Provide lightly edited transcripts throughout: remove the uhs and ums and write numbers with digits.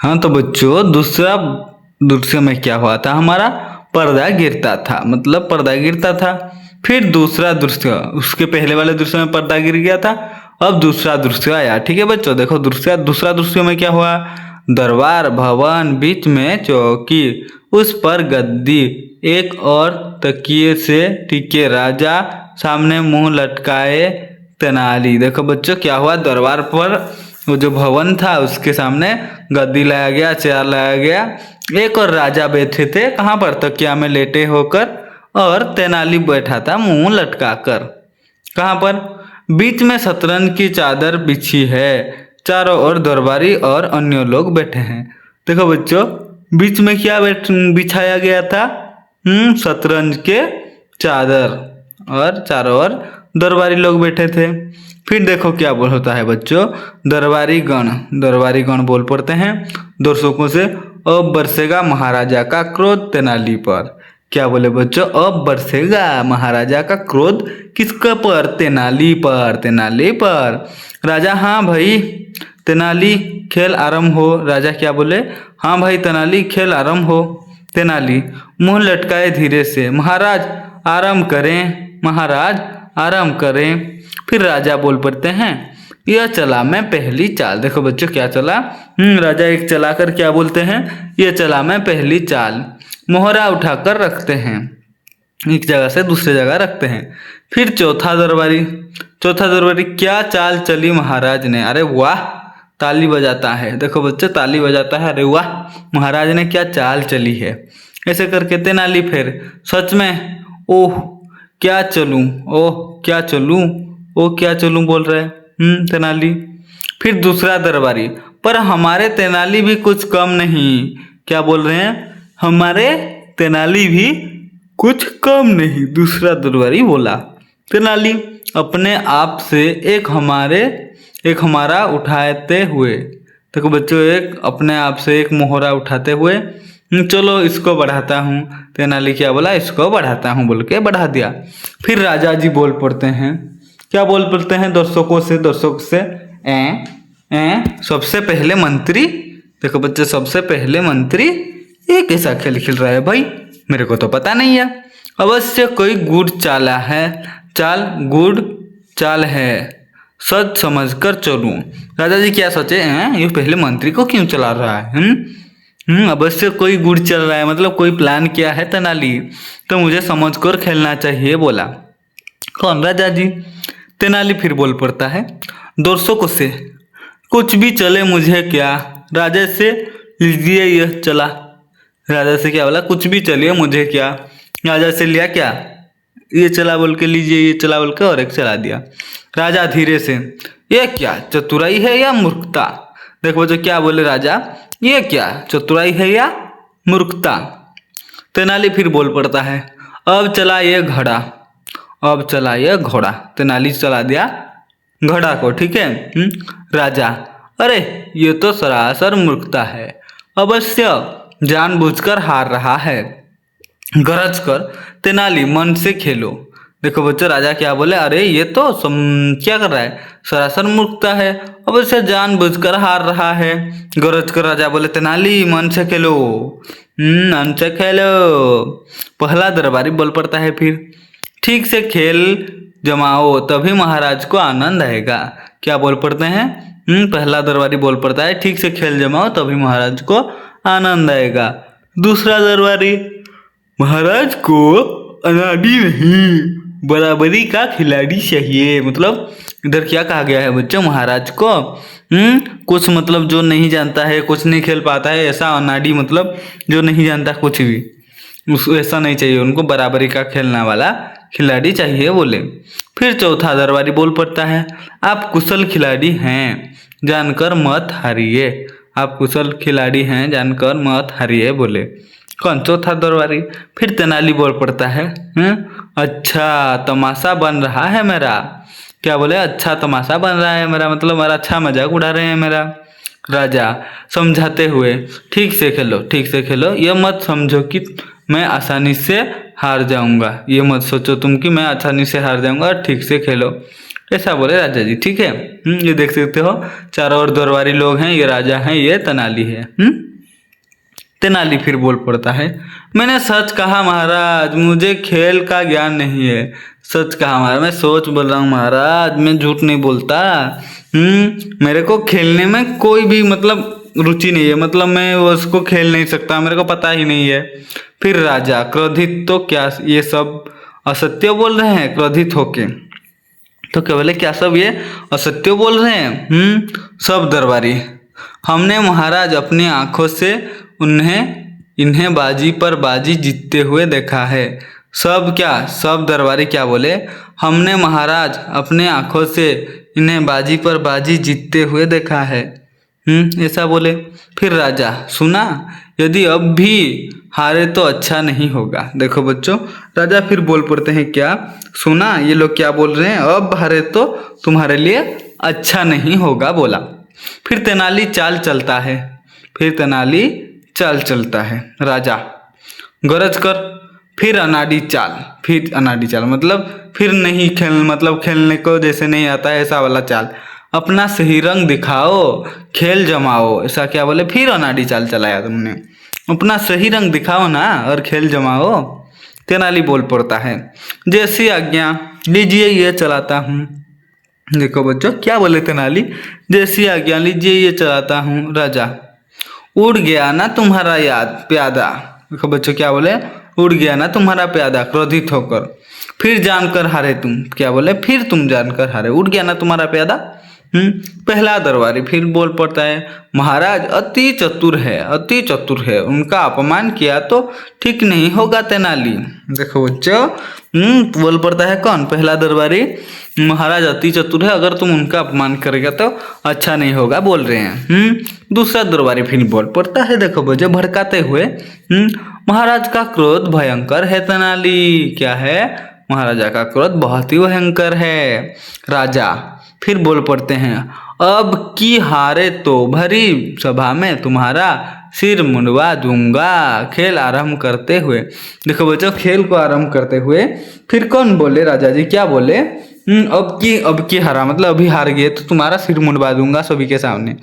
हाँ तो बच्चों, दूसरा दृश्य में क्या हुआ था, हमारा पर्दा गिरता था, मतलब पर्दा गिरता था। फिर दूसरा दृश्य, उसके पहले वाले दृश्य में पर्दा गिर गया था, अब दूसरा दृश्य आया। ठीक है बच्चों, देखो दूसरा दृश्य में क्या हुआ, दरबार भवन, बीच में चौकी, उस पर गद्दी, एक और तकिए से टिके राजा, सामने मुंह लटकाए तेनाली। देखो बच्चों क्या हुआ, दरबार पर वो जो भवन था उसके सामने गद्दी लाया गया, चेयर लाया गया, एक और राजा बैठे थे कहाँ पर, तकिया में लेटे होकर, और तेनाली बैठा था मुंह लटका कर। कहाँ पर, बीच में शतरंज की चादर बिछी है, चारों ओर दरबारी और अन्य लोग बैठे हैं। देखो बच्चों, बीच में क्या बिछाया गया था, शतरंज के चादर, और चारों ओर दरबारी लोग बैठे थे। फिर देखो क्या बोल होता है बच्चों, दरबारी गण बोल पड़ते हैं दर्शकों से, अब बरसेगा महाराजा का क्रोध तेनाली पर। क्या बोले बच्चों, अब बरसेगा महाराजा का क्रोध किसके पर, तेनाली पर, तेनाली पर। राजा, हाँ भाई तेनाली खेल आरंभ हो। राजा क्या बोले, हाँ भाई तेनाली खेल आरंभ हो। तेनाली मुंह लटकाए धीरे से, महाराज आराम करें, महाराज आराम करें। फिर राजा बोल पड़ते हैं, यह चला मैं पहली चाल। देखो बच्चों क्या चला, राजा एक चला कर क्या बोलते हैं, यह चला मैं पहली चाल। मोहरा उठाकर रखते हैं, एक जगह से दूसरे जगह रखते हैं। फिर चौथा दरबारी, क्या चाल चली महाराज ने, अरे वाह, ताली बजाता है। देखो बच्चों ताली बजाता है, अरे वाह महाराज ने क्या चाल चली है। ऐसे करके तेनाली फिर, सच में, ओह क्या चलूं, ओह क्या चलूं, ओह क्या चलूं बोल रहे तेनाली। फिर दूसरा दरबारी, पर हमारे तेनाली भी कुछ कम नहीं। क्या बोल रहे हैं, हमारे तेनाली भी कुछ कम नहीं। दूसरा दरबारी बोला, तेनाली अपने आप से एक हमारा उठाते हुए। देखो बच्चों, एक अपने आप से एक मोहरा उठाते हुए, चलो इसको बढ़ाता हूँ। तेनाली क्या बोला, इसको बढ़ाता हूँ बोल के बढ़ा दिया। फिर राजा जी बोल पड़ते हैं, क्या बोल पड़ते हैं दर्शकों से, सबसे पहले मंत्री। देखो बच्चे, सबसे पहले मंत्री, ये कैसा खेल खेल रहा है भाई, मेरे को तो पता नहीं है। अवश्य कोई गुड़ चाल है, सच समझ कर चलूं। राजा जी क्या सोचे, ये पहले मंत्री को क्यों चला रहा है, अवश्य कोई गुड़ चल रहा है, मतलब कोई प्लान किया है तेनाली, तो मुझे समझ कर खेलना चाहिए बोला। कौन, राजा जी। तेनाली फिर बोल पड़ता है दर्शकों से, कुछ भी चले मुझे क्या, राजा से लीजिए यह चला। राजा से क्या बोला, कुछ भी चलिए मुझे क्या, राजा से लिया क्या, ये चला बोल के, लीजिए ये चला बोल के, और एक चला दिया। राजा धीरे से, ये क्या चतुराई है या मूर्खता। देखो जो क्या बोले राजा, ये क्या चतुराई है या मूर्खता। तेनाली फिर बोल पड़ता है, अब चला ये घोड़ा। तेनाली चला दिया घोड़ा को, ठीक है। राजा, अरे ये तो सरासर मूर्खता है, अवश्य जानबूझकर हार रहा है। गरज कर तेनाली, मन से खेलो। देखो बच्चों, राजा क्या बोले, अरे ये तो क्या कर रहा है, सरासर मूर्खता है, अवश्य जानबूझकर हार रहा है। गरज कर राजा बोले, तेनाली मन से खेलो, मन से खेलो। पहला दरबारी बोल पड़ता है फिर, ठीक से खेल जमाओ तभी महाराज को आनंद आएगा। क्या बोल पड़ते हैं, पहला दरबारी बोल पड़ता है, ठीक से खेल जमाओ तभी महाराज को आनंद आएगा। दूसरा दरबारी, महाराज को अनाड़ी नहीं, बराबरी का खिलाड़ी चाहिए। मतलब इधर क्या कहा गया है बच्चों, महाराज को कुछ मतलब जो नहीं जानता है, कुछ नहीं खेल पाता है, ऐसा अनाड़ी मतलब जो नहीं जानता कुछ भी, उसको ऐसा नहीं चाहिए, उनको बराबरी का खेलने वाला खिलाड़ी चाहिए बोले। फिर चौथा दरबारी बोल पड़ता है, आप कुशल खिलाड़ी हैं जानकर मत हारिए, आप कुशल खिलाड़ी हैं जानकर मत हारिए बोले। कौन, चौथा दरबारी। फिर तेनाली बोल पड़ता है, अच्छा तमाशा बन रहा है मेरा। क्या बोले, अच्छा तमाशा बन रहा है मेरा, मतलब मेरा अच्छा मजाक उड़ा रहे हैं मेरा। राजा समझाते हुए, ठीक से खेलो, यह मत समझो कि मैं आसानी से हार जाऊंगा, ये मत सोचो तुम कि मैं आसानी से हार जाऊंगा, ठीक से खेलो। ऐसा बोले राजा जी। ठीक है, ये देख सकते हो चारों ओर दरबारी लोग हैं, ये राजा हैं, ये तेनाली है। तेनाली फिर बोल पड़ता है, मैंने सच कहा महाराज, मुझे खेल का ज्ञान नहीं है। सच कहा महाराज, मैं सोच बोल रहा हूँ महाराज, मैं झूठ नहीं बोलता। मेरे को खेलने में कोई भी मतलब रुचि नहीं है, मतलब मैं उसको खेल नहीं सकता, मेरे को पता ही नहीं है। फिर राजा क्रोधित, तो क्या ये सब असत्य बोल रहे हैं? क्रोधित होके तो क्या बोले, क्या सब ये असत्य बोल रहे हैं? सब दरबारी, हमने महाराज अपनी आंखों से इन्हें बाजी पर बाजी जीतते हुए देखा है। सब क्या, सब दरबारी क्या बोले, हमने महाराज अपने आंखों से इन्हें बाजी पर बाजी जीतते हुए देखा है। ऐसा बोले। फिर राजा, सुना, यदि अब भी हारे तो अच्छा नहीं होगा। देखो बच्चों, राजा फिर बोल पड़ते हैं, क्या सुना, ये लोग क्या बोल रहे हैं, अब हारे तो तुम्हारे लिए अच्छा नहीं होगा बोला। फिर तेनाली चाल चलता है, फिर तेनाली चाल चलता है। राजा, गरज कर। फिर अनाड़ी चाल, फिर अनाड़ी चाल मतलब फिर नहीं खेल, मतलब खेलने को जैसे नहीं आता है ऐसा वाला चाल। अपना सही रंग दिखाओ, खेल जमाओ, ऐसा क्या बोले, फिर अनाड़ी चाल चलाया तुमने। अपना सही रंग दिखाओ ना और खेल जमाओ। तेनाली बोल पड़ता है, जैसी आज्ञा लीजिए, ये चलाता हूँ। देखो बच्चों क्या बोले तेनाली, जैसी आज्ञा लीजिए, ये चलाता हूँ। राजा, उड़ गया ना तुम्हारा याद प्यादा। देखो बच्चों क्या बोले, उड़ गया ना तुम्हारा प्यादा, क्रोधित होकर। फिर जानकर हारे तुम, क्या बोले, फिर तुम जानकर हारे, उड़ गया ना तुम्हारा प्यादा। पहला दरबारी फिर बोल पड़ता है, महाराज अति चतुर है, अति चतुर है, उनका अपमान किया तो ठीक नहीं होगा तेनाली। देखो बच्चों, बोल पड़ता है कौन, पहला दरबारी, महाराज अति चतुर है, अगर तुम उनका अपमान करेगा तो अच्छा नहीं होगा बोल रहे हैं। दूसरा दरबारी फिर बोल पड़ता है, देखो बच्चों भड़काते हुए, महाराज का क्रोध भयंकर है तेनाली। क्या है, महाराजा का क्रोध बहुत ही भयंकर है। राजा फिर बोल पड़ते हैं, अब की हारे तो भरी सभा में तुम्हारा सिर मुंडवा दूंगा। खेल आरंभ करते हुए, देखो बच्चों खेल को आरंभ करते हुए फिर कौन बोले, राजा जी क्या बोले, अब की हारा मतलब अभी हार गए तो तुम्हारा सिर मुंडवा दूंगा सभी के सामने।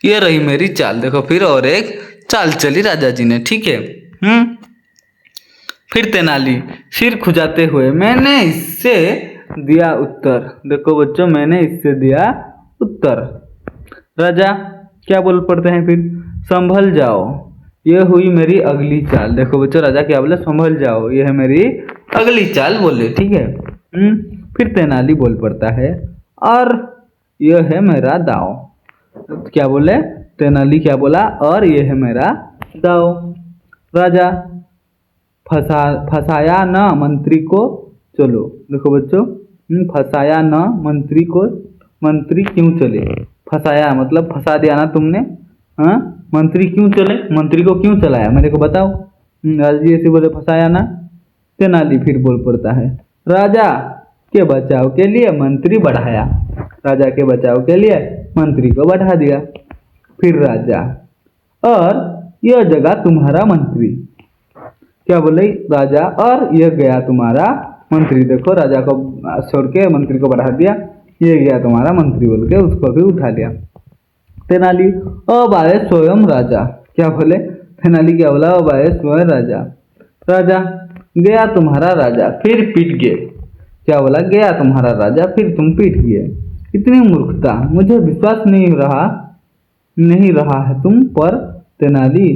ये रही मेरी चाल। देखो फिर और एक चाल चली राजा जी ने। ठीक है, फिर तेनाली सिर खुजाते हुए, मैंने इससे दिया उत्तर। देखो बच्चों, मैंने इससे दिया उत्तर। राजा क्या बोल पड़ते हैं फिर, संभल जाओ, ये हुई मेरी अगली चाल। देखो बच्चों राजा क्या बोले, संभल जाओ, ये है मेरी अगली चाल बोले। ठीक है, फिर तेनाली बोल पड़ता है, और यह है मेरा दाव। क्या बोले, तेनाली क्या बोला, और यह है मेरा दाव। राजा, फंसाया न मंत्री को चलो। देखो बच्चों, फंसाया न मंत्री को, मंत्री क्यों चले, फंसाया मतलब फंसा दिया ना तुमने, हाँ, मंत्री क्यों चले, मंत्री को क्यों चलाया मेरे को बताओ। राजा जी ऐसे बोले, फंसाया ना। तेनाली फिर बोल पड़ता है, राजा के बचाव के लिए मंत्री बढ़ाया। राजा के बचाव के लिए मंत्री को बढ़ा दिया। फिर राजा, और यह जगह तुम्हारा मंत्री। क्या बोले राजा, और यह गया तुम्हारा मंत्री। देखो राजा को छोड़ के मंत्री को बढ़ा दिया, ये गया तुम्हारा मंत्री बोल के उसको भी उठा लिया। तेनाली, अब आए स्वयं राजा। क्या बोले, तेनाली क्या बोला, अब आए स्वयं राजा। राजा, गया तुम्हारा राजा फिर पीट गए। क्या बोला, गया तुम्हारा राजा फिर तुम पीट गए। इतनी मूर्खता, मुझे विश्वास नहीं रहा है तुम पर। तेनाली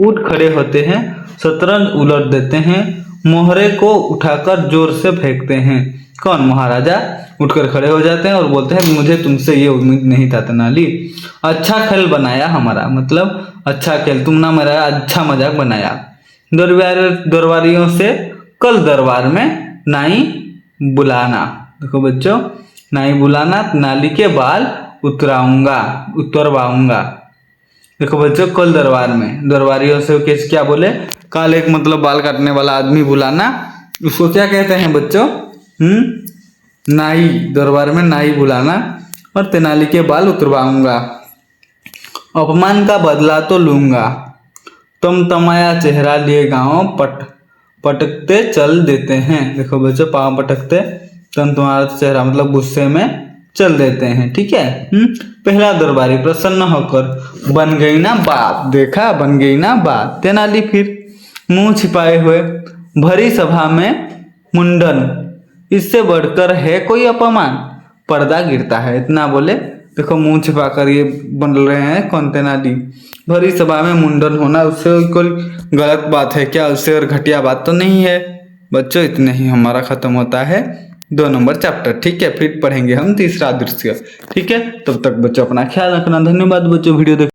उठ खड़े होते हैं, शतरंज उलट देते हैं, मोहरे को उठाकर जोर से फेंकते हैं। कौन, महाराजा उठकर खड़े हो जाते हैं और बोलते हैं, मुझे तुमसे ये उम्मीद नहीं था तेनाली। अच्छा खेल बनाया हमारा, मतलब अच्छा खेल, तुमने मेरा अच्छा मजाक बनाया। दरबारियों से कल दरबार में नाई बुलाना। देखो बच्चों, नाई बुलाना, नाली के बाल उतरवाऊंगा। देखो बच्चों, कल दरबार में दरबारियों से क्या बोले, कल एक मतलब बाल काटने वाला आदमी बुलाना। उसको क्या कहते हैं बच्चों, नाई, दरबार में नाई बुलाना, और तेनाली के बाल उतरवाऊंगा। अपमान का बदला तो लूंगा, तुम तमाया चेहरा लिए गाँव पटकते चल देते हैं। देखो बच्चों, पाँव पटकते, तुम तुम्हारा चेहरा मतलब गुस्से में चल देते हैं, ठीक है। पहला दरबारी प्रसन्न होकर, बन गई ना बात, देखा बन गई ना बात। तेनाली फिर मुंह छिपाए हुए, भरी सभा में मुंडन, इससे बढ़कर है कोई अपमान, पर्दा गिरता है। इतना बोले, देखो मुंह छिपा कर ये बन रहे हैं कौन, तेनाली। भरी सभा में मुंडन होना उससे कोई गलत बात है क्या, उससे और घटिया बात तो नहीं है। बच्चों इतने ही हमारा खत्म होता है 2 नंबर चैप्टर, ठीक है। फिर पढ़ेंगे हम तीसरा दृश्य, ठीक है। तब तक बच्चों अपना ख्याल रखना। धन्यवाद बच्चों, वीडियो देख